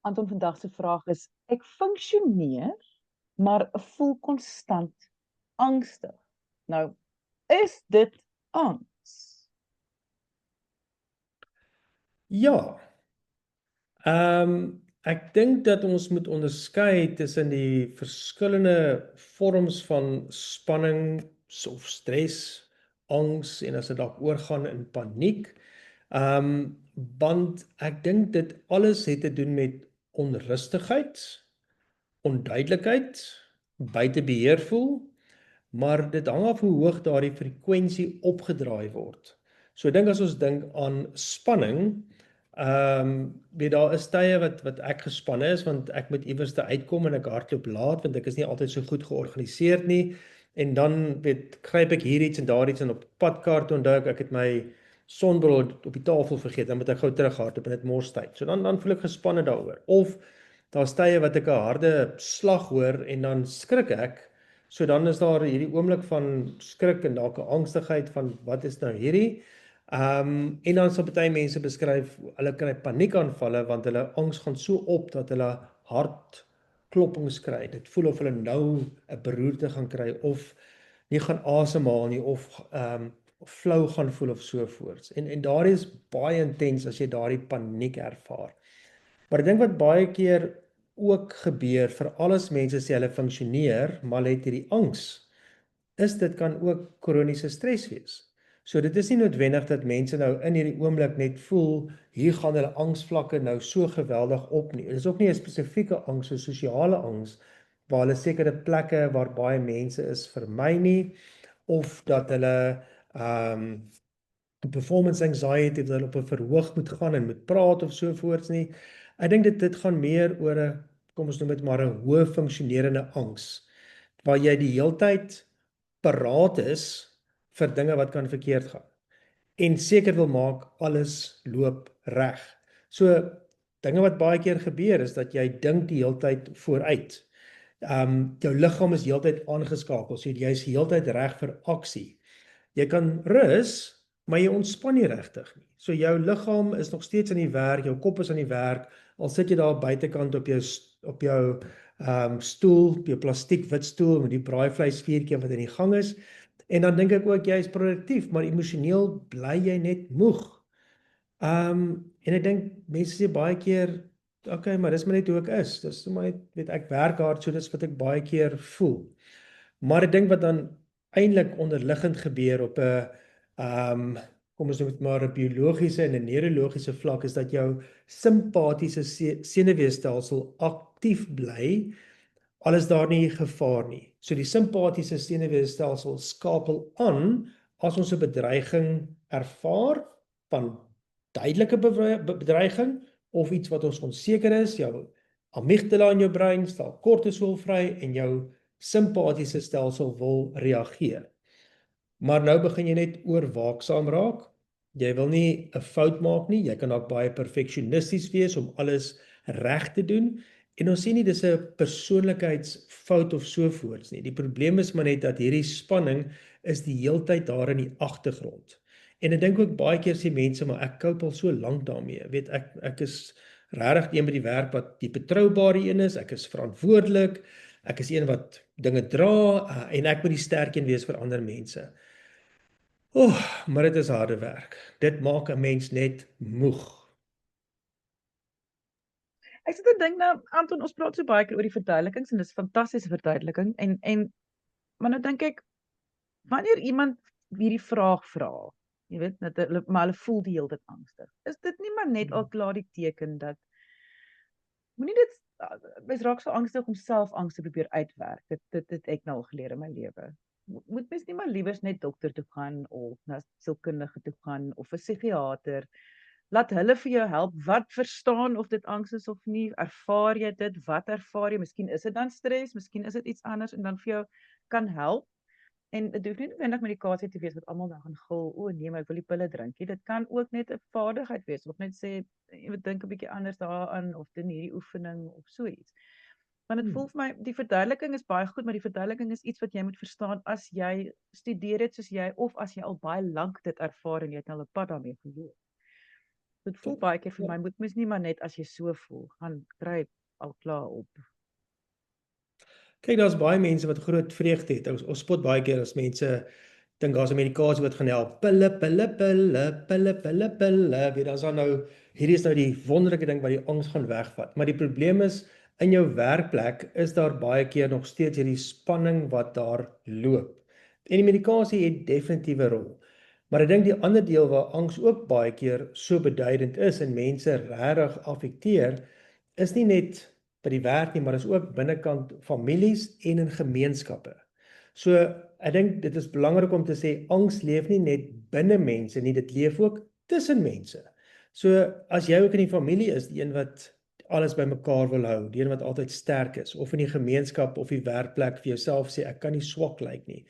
Anton, vandag se vraag is: ek funksioneer, maar voel konstant angstig. Nou, is dit angs? Ja, ek dink dat ons moet onderskei tussen die verskillende vorms van spanning of stres, angs en as dit dalk oorgaan in paniek. Want ek dink dit alles het te doen met onrustigheid, onduidelikheid, buite beheer voel, maar dit hang af hoe hoog daardie frekwensie opgedraai word. So ek dink as ons dink aan spanning, weet daar is tye wat ek gespanne is want ek moet iewers te uitkom en ek hardloop laat want ek is nie altyd so goed georganiseer nie. En dan gryp ek hier iets en daar iets en op padkaart onthou ek het my sonbril op die tafel vergeet, dan moet ek gou terughardloop en dit mors tyd. So dan voel ek gespanne daaroor. Of daar's tye wat ek 'n harde slag hoor en dan skrik ek. So dan is daar hierdie oomblik van skrik en dalk 'n angstigheid van wat is nou hierdie? En dan sal baie mense beskryf, hulle kry paniekaanvalle want hulle angs gaan so op dat hulle hartklopings kry. Dit voel of hulle nou 'n beroerte gaan kry of nie gaan asemhaal nie of flou gaan voel of so voorts. En daardie is baie intens as jy daardie paniek ervaar. Maar ek dink wat baie keer ook gebeur, veral as mense sê hulle funksioneer, maar hulle het hierdie angs, is dit kan ook kroniese stres wees. So dit is nie noodwendig dat mense nou in hierdie oomblik net voel, hier gaan hulle angsvlakke nou so geweldig op nie. Dit is ook nie 'n spesifieke angs, so sosiale angs, waar hulle sekere plekke waar baie mense is vermy nie, of dat hulle performance anxiety, dat hulle op 'n verhoog moet gaan en moet praat of so voorts nie. Ek dink dit gaan meer oor 'n, kom ons noem dit maar 'n hoë funksionerende angs, waar jy die heeltyd paraat is vir dinge wat kan verkeerd gaan en seker wil maak alles loop reg. So dinge wat baie keer gebeur is dat jy dink die heeltyd vooruit. Jou liggaam is heeltyd aangeskakel, so jy's heeltyd reg vir aksie. Jy kan rus, maar jy ontspan nie regtig nie. So jou liggaam is nog steeds aan die werk, jou kop is aan die werk, al sit jy daar buitekant op jou stoel, op jou plastiek wit stoel met die braaivleisvuurtjie wat in die gang is. En dan dink ek ook jy is produktief, maar emosioneel bly jy net moeg. En ek dink mense sê baie keer, okay, maar dis maar net hoe ek is. Dis maar net, weet ek werk hard, so dis wat ek baie keer voel. Maar ek dink wat dan eintlik onderliggend gebeur op 'n kom ons noem dit maar 'n biologiese en 'n neurologiese vlak, is dat jou simpatiese senuweestelsel aktief bly al is daar nie gevaar nie. So die simpatiese senuweestelsel skakel aan as ons 'n bedreiging ervaar, van duidelike bedreiging of iets wat ons onseker is. Jou amygdala in jou brein stel kortisol vry en jou simpatiese stelsel wil reageer. Maar nou begin jy net oorwaaksaam raak. Jy wil nie 'n fout maak nie. Jy kan dalk baie perfeksionisties wees om alles reg te doen. En ons sien nie dis 'n persoonlikheidsfout of so voorts nie. Die probleem is maar net dat hierdie spanning is die heeltyd daar in die agtergrond. En ek dink ook baie keer sê mense, maar ek cope al so lank daarmee. Weet ek is regtig een by die werk wat die betroubare een is. Ek is verantwoordelik. Ek is een wat dinge dra en ek moet die sterk een wees vir ander mense. Maar dit is harde werk. Dit maak 'n mens net moeg. Ek sit en dink nou, Anton, ons praat so baie keer oor die verduidelikings en dis 'n fantastiese verduideliking en maar nou dink ek, wanneer iemand hierdie vraag vra, jy weet, dat maar hulle voel die hele tyd angstig. Is dit nie maar net al klaar die teken dat moenie dit mens raak so angstig om self angs te probeer uitwerk. Dit het ek nou al geleer in my lewe. Moet mens nie maar liewers net dokter toe gaan of na sielkundige toe gaan of 'n psigiater. Laat hulle vir jou help. Wat verstaan of dit angs is of nie? Ervaar jy dit? Wat ervaar jy? Miskien is dit dan stres, miskien is dit iets anders en dan vir jou kan help. En dit hoef nie noodwendig medikasie te wees wat almal dan gaan gil, o nee, maar ek wil die pille drink nie. Dit kan ook net 'n vaardigheid wees of net sê jy moet dink 'n bietjie anders daaraan of doen hierdie oefening of so iets. Want dit voel vir my die verduideliking is baie goed, maar die verduideliking is iets wat jy moet verstaan as jy studeer het soos jy of as jy al baie lank dit ervaar en jy het al 'n pad daarmee geloop. Dit voel baie keer vir my, moet mens nie maar net as jy so voel, gaan kry al klaar op. Kyk, daar's baie mense wat groot vreugde het. Ons spot baie keer as mense dink daar's 'n medikasie wat gaan help. Pille, pille, pille, pille, pille, pille. Weet daar's dan nou hierdie is nou die wonderlike ding wat die angs gaan wegvat. Maar die probleem is in jou werkplek is daar baie keer nog steeds hierdie spanning wat daar loop. En die medikasie het definitief 'n rol. Maar ek dink die ander deel waar angs ook baie keer so beduidend is en mense regtig affekteer, is nie net by die werk nie, maar is ook binnekant families en in gemeenskappe. So ek dink dit is belangrik om te sê angs leef nie net binne mense nie, dit leef ook tussen mense. So as jy ook in die familie is, die een wat alles bymekaar wil hou, die een wat altyd sterk is, of in die gemeenskap of die werkplek vir jouself sê ek kan nie swak lyk nie.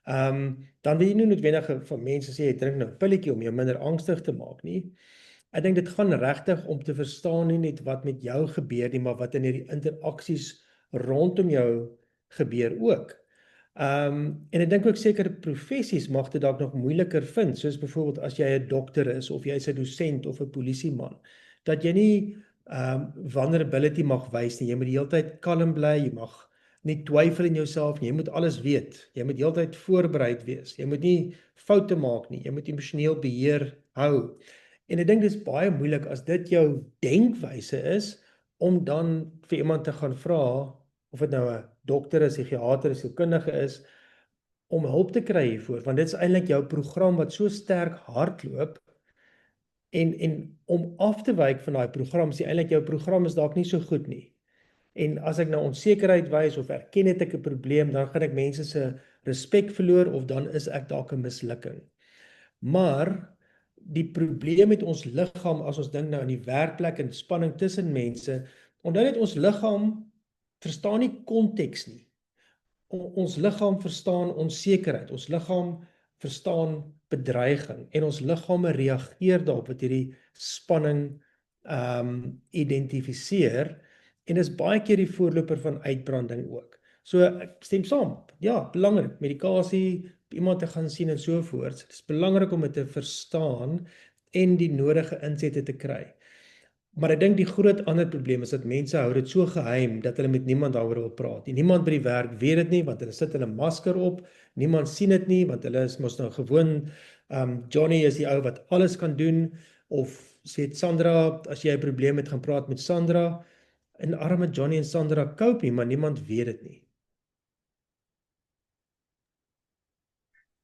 Dan wil jy nie noodwendig van mense sê jy drink nou 'n pilletjie om jou minder angstig te maak nie. Ek dink dit gaan regtig om te verstaan nie net wat met jou gebeur nie, maar wat in hierdie interaksies rondom jou gebeur ook. En ek dink ook sekere professies mag dit dalk nog moeiliker vind, soos byvoorbeeld as jy 'n dokter is of jy's 'n dosent of 'n polisieman, dat jy nie vulnerability mag wys nie. Jy moet die hele tyd kalm bly, jy mag nie twyfel in jouself nie. Jy moet alles weet. Jy moet die hele tyd voorbereid wees. Jy moet nie foute maak nie. Jy moet emosioneel beheer hou. En ek dink dit is baie moeilik as dit jou denkwyse is om dan vir iemand te gaan vra of dit nou 'n dokter is, 'n psigiater, 'n sielkundige is om hulp te kry hiervoor, want dit is eintlik jou program wat so sterk hardloop en om af te wyk van daai program, sê eintlik jou program is dalk nie so goed nie. En as ek nou onsekerheid wys of erken het ek 'n probleem, dan gaan ek mense se respek verloor of dan is ek dalk 'n mislukking. Maar die probleem met ons liggaam as ons dink nou aan die werkplek en spanning tussen mense, onthou net ons liggaam verstaan nie konteks nie. Ons liggaam verstaan onsekerheid, ons liggaam verstaan bedreiging en ons liggame reageer daarop wat hierdie spanning identifiseer en is baie keer die voorloper van uitbranding ook. So ek stem saam. Ja, belangrik, medikasie, iemand te gaan sien en so voort. Dit is belangrik om dit te verstaan en die nodige insette te kry. Maar ek dink die groot ander probleem is dat mense hou dit so geheim dat hulle met niemand daaroor wil praat nie. Niemand by die werk weet dit nie want hulle sit hulle masker op. Niemand sien dit nie want hulle is mos nou gewoon Johnny is die ou wat alles kan doen of sê Sandra as jy 'n probleem het gaan praat met Sandra. En arme Johnny en Sandra cope nie, maar niemand weet dit nie.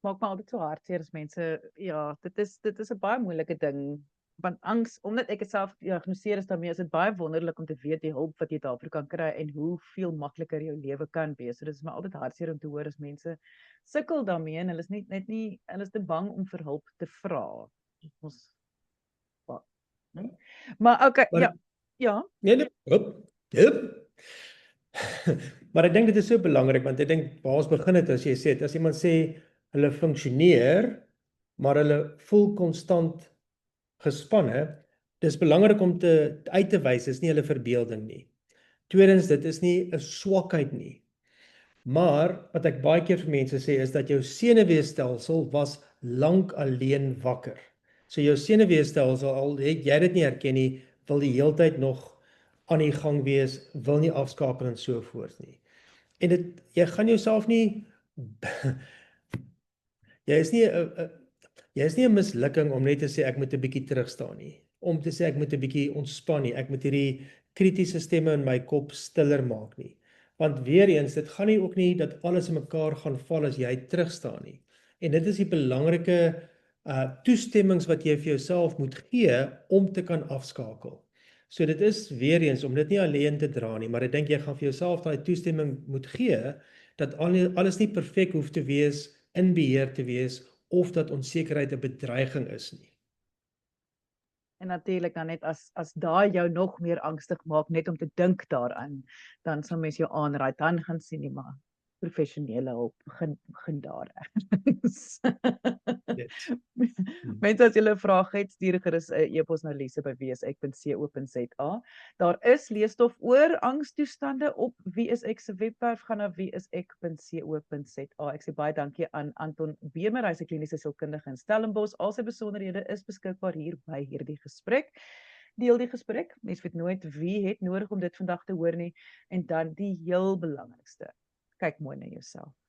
Maak my altyd so hartseer as mense, ja, dit is 'n baie moeilike ding. Want angs, omdat ek dit self diagnoseer is daarmee, is dit baie wonderlik om te weet die hulp wat jy daarvoor kan kry en hoeveel makliker jou lewe kan wees. So dit is my altyd hartseer om te hoor as mense sukkel daarmee en hulle is net nie hulle is te bang om vir hulp te vra. Ons maar okay, Maar, ja. Ja. Nee, maar ek dink dit is so belangrik want ek dink waar ons begin het as jy sê, as iemand sê hulle funksioneer, maar hulle voel konstant gespanne, dis belangrik om uit te wys, is nie hulle verbeelding nie. Tweedens, dit is nie 'n swakheid nie. Maar wat ek baie keer vir mense sê is dat jou senuweestelsel was lank alleen wakker. So jou senuweestelsel, al het jy dit nie herken nie, wil die heeltyd nog aan die gang wees, wil nie afskakel en so voort nie. En jy gaan jouself nie jy is nie 'n mislukking om net te sê ek moet 'n bietjie terugstaan nie. Om te sê ek moet 'n bietjie ontspan nie. Ek moet hierdie kritiese stemme in my kop stiller maak nie. Want weer eens, dit gaan nie ook nie dat alles in mekaar gaan val as jy terugstaan nie. En dit is die belangrike toestemmings wat jy vir jouself moet gee om te kan afskakel. So dit is weer eens om dit nie alleen te dra nie, maar ek dink jy gaan vir jouself daai toestemming moet gee dat alles nie perfek hoef te wees, in beheer te wees of dat onsekerheid 'n bedreiging is nie. En natuurlik dan net as daai jou nog meer angstig maak net om te dink daaraan, dan sal mens jou aanraai, dan gaan sien jy maar. professionele hulp, begin daar ergens. Yes. Mense as julle 'n vraag het, stuur gerus 'n e-pos na lise@wieisek.co.za. Daar is leesstof oor angstoestande op Wie is ek se webwerf, gaan na wieisek.co.za. Ek sê baie dankie aan Anton Bemer, hy's 'n kliniese sielkundige in Stellenbosch. Al sy besonderhede is beskikbaar hier by hierdie gesprek. Deel die gesprek. Mens weet nooit wie het nodig om dit vandag te hoor nie. En dan die heel belangrikste. Kyk mooi na jouself.